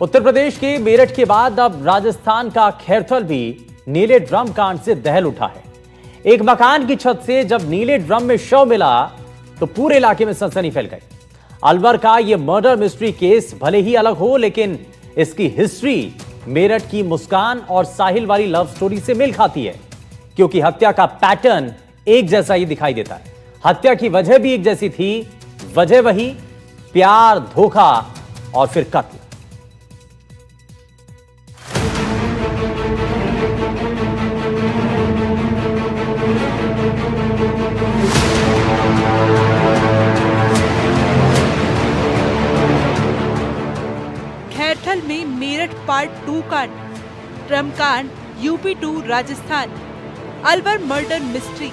उत्तर प्रदेश के मेरठ के बाद अब राजस्थान का खैरथल भी नीले ड्रम कांड से दहल उठा है। एक मकान की छत से जब नीले ड्रम में शव मिला तो पूरे इलाके में सनसनी फैल गई। अलवर का यह मर्डर मिस्ट्री केस भले ही अलग हो, लेकिन इसकी हिस्ट्री मेरठ की मुस्कान और साहिल वाली लव स्टोरी से मेल खाती है, क्योंकि हत्या का पैटर्न एक जैसा ही दिखाई देता है। हत्या की वजह भी एक जैसी थी, वजह वही प्यार, धोखा और फिर कत्ल। खैरथल में मेरठ पार्ट 2 कांड, ड्रम कांड, UP 2 Rajasthan, Alwar murder mystery,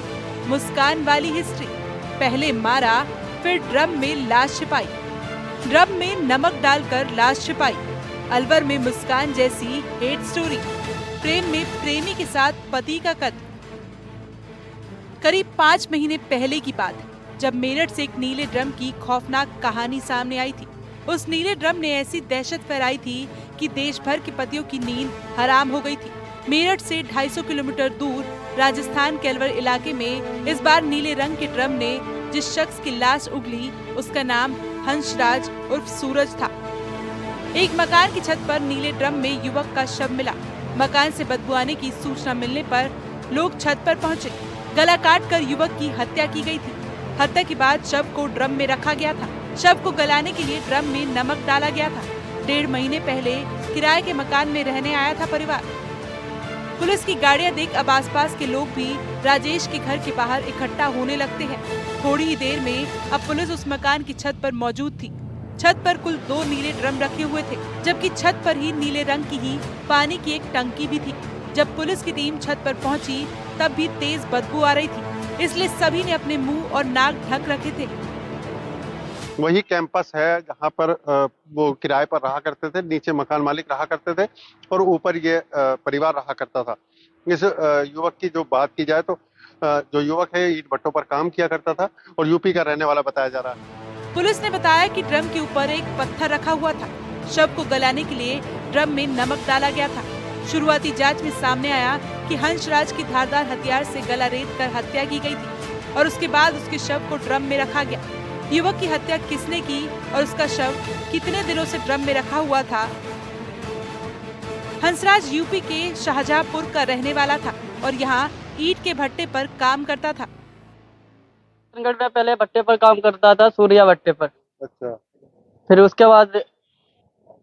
Muskan वाली हिस्ट्री। पहले मारा, फिर ड्रम में लाश छिपाई, ड्रम में नमक डालकर लाश छिपाई। अलवर में मुस्कान जैसी हेट स्टोरी, प्रेम में प्रेमी के साथ पति का कत्ल। करीब 5 महीने पहले की बात है, जब मेरठ से एक नीले ड्रम की खौफनाक कहानी सामने आई थी। उस नीले ड्रम ने ऐसी दहशत फैलाई थी कि देश भर के पतियों की नींद हराम हो गई थी। मेरठ से 250 किलोमीटर दूर राजस्थान के अलवर इलाके में इस बार नीले रंग के ड्रम ने जिस शख्स की लाश उगली, उसका नाम हंसराज उर्फ सूरज था। एक मकान की छत पर नीले ड्रम में युवक का शव मिला। मकान से बदबू आने की सूचना मिलने पर लोग छत पर पहुंचे। गला काट कर युवक की हत्या की गई थी। हत्या के बाद शव को ड्रम में रखा गया था। शव को गलाने के लिए ड्रम में नमक डाला गया था। 1.5 महीने पहले किराए के मकान में रहने आया था परिवार। पुलिस की गाड़ियां देख अब आसपास के लोग भी राजेश के घर के बाहर इकट्ठा होने लगते हैं। थोड़ी ही देर में अब पुलिस उस मकान की छत पर मौजूद थी। छत पर कुल 2 नीले ड्रम रखे हुए थे, जबकि छत पर ही नीले रंग की ही पानी की एक टंकी भी थी। जब पुलिस की टीम छत पर पहुंची, तब भी तेज बदबू आ रही थी, इसलिए सभी ने अपने मुंह और नाक ढक रखे थे। वही कैंपस है जहाँ पर वो किराए पर रहा करते थे। नीचे मकान मालिक रहा करते थे और ऊपर ये परिवार रहा करता था। इस युवक की जो बात की जाए तो जो युवक है ईंट भट्टों पर काम किया करता था और यूपी का रहने वाला बताया जा रहा है। पुलिस ने बताया कि ड्रम के ऊपर एक पत्थर रखा हुआ था। शव को गलाने के लिए ड्रम में नमक डाला गया था। शुरुआती जांच में सामने आया कि हंसराज की धारदार हथियार से गला रेत कर हत्या की गई थी और उसके बाद उसके शव को ड्रम में रखा गया। युवक की हत्या किसने की और उसका शव कितने दिनों से ड्रम में रखा हुआ था? हंसराज यूपी के शाहजहांपुर का रहने वाला था और यहाँ ईंट के भट्टे पर काम करता था। किशनगढ़ में पहले भट्टे पर काम करता था, सूर्या भट्टे पर। अच्छा। फिर उसके बाद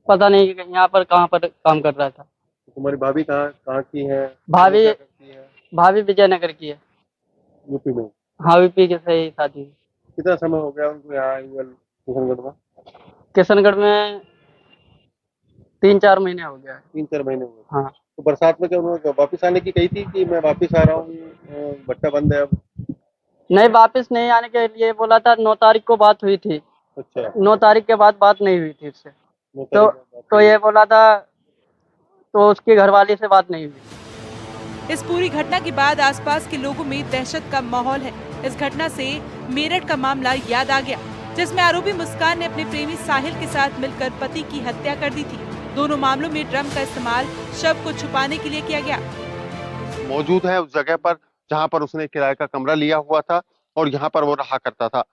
पता नहीं यहाँ पर कहाँ पर काम कर रहा था। तुम्हारी भाभी कहाँ की है? भाभी विजयनगर की है। यूपी में? हाँ, यूपी के सही शादी। कितना समय हो गया उनको यहाँ किशनगढ़ में? किशनगढ़ में 3-4 महीने हो गया। 3-4 महीने हुए। हाँ। तो बरसात में क्या उन्होंने वापिस आने की कही थी कि मैं वापिस आ रहा हूँ, भट्टा बंद है अब? नहीं, वापस नहीं आने के लिए बोला था। 9 तारीख को बात हुई थी। अच्छा। 9 तारीख के बाद बात नहीं हुई थी उससे। तो ये बोला था, तो उसकी घरवाली से बात नहीं हुई। इस पूरी घटना के बाद आसपास के लोगों में दहशत का माहौल है। इस घटना से मेरठ का मामला याद आ गया, जिसमें आरोपी मुस्कान ने अपने प्रेमी साहिल के साथ मिलकर पति की हत्या कर दी थी। दोनों मामलों में ड्रम का इस्तेमाल शव को छुपाने के लिए किया गया। मौजूद है उस जगह पर जहां पर उसने किराए का कमरा लिया हुआ था और यहाँ पर वो रहा करता था।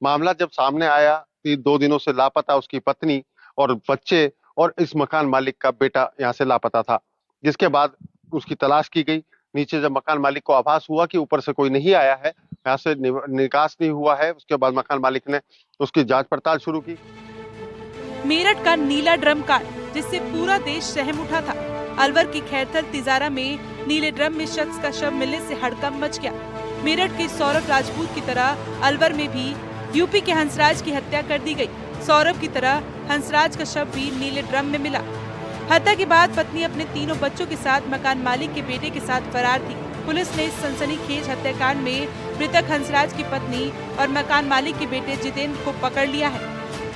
मामला जब सामने आया कि 2 दिनों से लापता उसकी पत्नी और बच्चे और इस मकान मालिक का बेटा यहाँ से लापता था, जिसके बाद उसकी तलाश की गई। नीचे जब मकान मालिक को आभास हुआ कि ऊपर से कोई नहीं आया है, यहाँ से निकास नहीं हुआ है, उसके बाद मकान मालिक ने उसकी जांच पड़ताल शुरू की। मेरठ का नीला ड्रम कांड, जिससे पूरा देश सहम उठा था। अलवर की खैरथल तिजारा में नीले ड्रम में शख्स का शव मिलने से हड़कंप मच गया। मेरठ के सौरभ राजपूत की तरह अलवर में भी यूपी के हंसराज की हत्या कर दी गई। सौरभ की तरह हंसराज का शव भी नीले ड्रम में मिला। हत्या के बाद पत्नी अपने 3 बच्चों के साथ मकान मालिक के बेटे के साथ फरार थी। पुलिस ने इस सनसनीखेज हत्याकांड में मृतक हंसराज की पत्नी और मकान मालिक के बेटे जितेंद्र को पकड़ लिया है।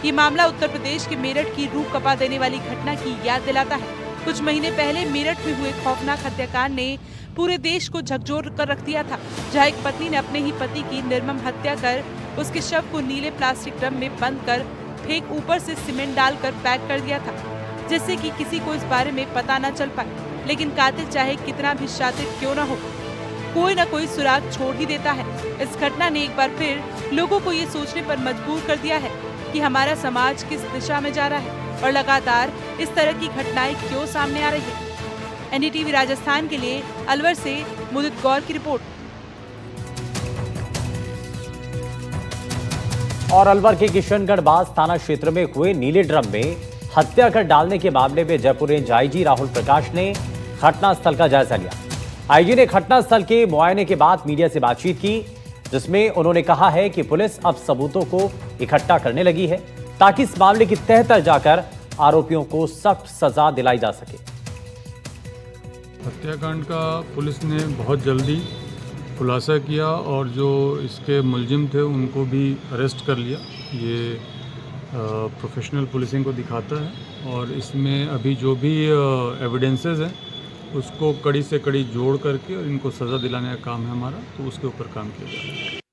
ये मामला उत्तर प्रदेश के मेरठ की रूह कपा देने वाली घटना की याद दिलाता है। कुछ महीने पहले मेरठ में हुए खौफनाक हत्याकांड ने पूरे देश को झकझोर कर रख दिया था, जहां एक पत्नी ने अपने ही पति की निर्मम हत्या कर उसके शव को नीले प्लास्टिक ड्रम में बंद कर फेंक ऊपर से सीमेंट डालकर पैक कर दिया था। जिससे कि किसी को इस बारे में पता न चल पाए। लेकिन कातिल चाहे कितना भी शातिर क्यों न हो, कोई न कोई सुराग छोड़ ही देता है। इस घटना ने एक बार फिर लोगों को ये सोचने पर मजबूर कर दिया है कि हमारा समाज किस दिशा में जा रहा है और लगातार इस तरह की घटनाएं क्यों सामने आ रही है। एनडीटीवी राजस्थान के लिए अलवर से मुदित गौर की रिपोर्ट। और अलवर के किशनगढ़ बास थाना क्षेत्र में हुए नीले ड्रम में हत्या कर डालने के मामले में जयपुर रेंज आईजी राहुल प्रकाश ने घटनास्थल का जायजा लिया। आईजी ने घटनास्थल के मुआयने के बाद मीडिया से बातचीत की, जिसमें उन्होंने कहा है कि पुलिस अब सबूतों को इकट्ठा करने लगी है ताकि इस मामले की तह तक जाकर आरोपियों को सख्त सजा दिलाई जा सके। हत्याकांड का पुलिस ने बहुत जल्दी खुलासा किया और जो इसके मुलजिम थे उनको भी अरेस्ट कर लिया। ये प्रोफेशनल पुलिसिंग को दिखाता है और इसमें अभी जो भी एविडेंसेस हैं उसको कड़ी से कड़ी जोड़ करके और इनको सज़ा दिलाने का काम है हमारा, तो उसके ऊपर काम किया जा रहा है।